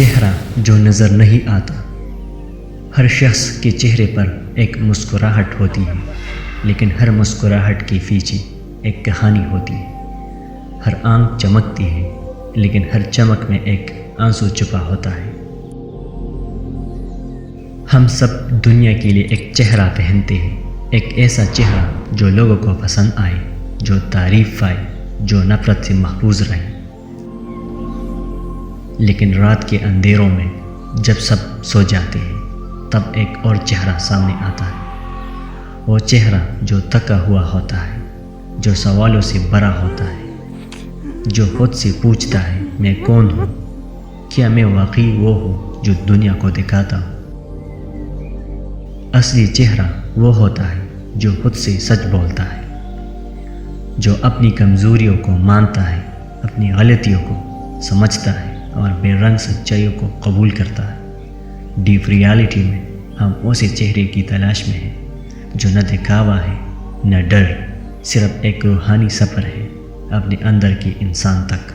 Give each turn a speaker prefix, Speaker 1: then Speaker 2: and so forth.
Speaker 1: چہرہ جو نظر نہیں آتا۔ ہر شخص کے چہرے پر ایک مسکراہٹ ہوتی ہے، لیکن ہر مسکراہٹ کے پیچھے ایک کہانی ہوتی ہے۔ ہر آنکھ چمکتی ہے، لیکن ہر چمک میں ایک آنسو چھپا ہوتا ہے۔ ہم سب دنیا کے لیے ایک چہرہ پہنتے ہیں، ایک ایسا چہرہ جو لوگوں کو پسند آئے، جو تعریف پائے، جو نفرت سے محفوظ رہے۔ لیکن رات کے اندھیروں میں جب سب سو جاتے ہیں، تب ایک اور چہرہ سامنے آتا ہے۔ وہ چہرہ جو تھکا ہوا ہوتا ہے، جو سوالوں سے بھرا ہوتا ہے، جو خود سے پوچھتا ہے میں کون ہوں؟ کیا میں واقعی وہ ہوں جو دنیا کو دکھاتا ہوں؟ اصلی چہرہ وہ ہوتا ہے جو خود سے سچ بولتا ہے، جو اپنی کمزوریوں کو مانتا ہے، اپنی غلطیوں کو سمجھتا ہے اور بے رنگ سچائیوں کو قبول کرتا ہے۔ ڈیپ ریالٹی میں ہم اسی چہرے کی تلاش میں ہیں جو نہ دکھاوا ہے، نہ ڈر، صرف ایک روحانی سفر ہے اپنے اندر کے انسان تک۔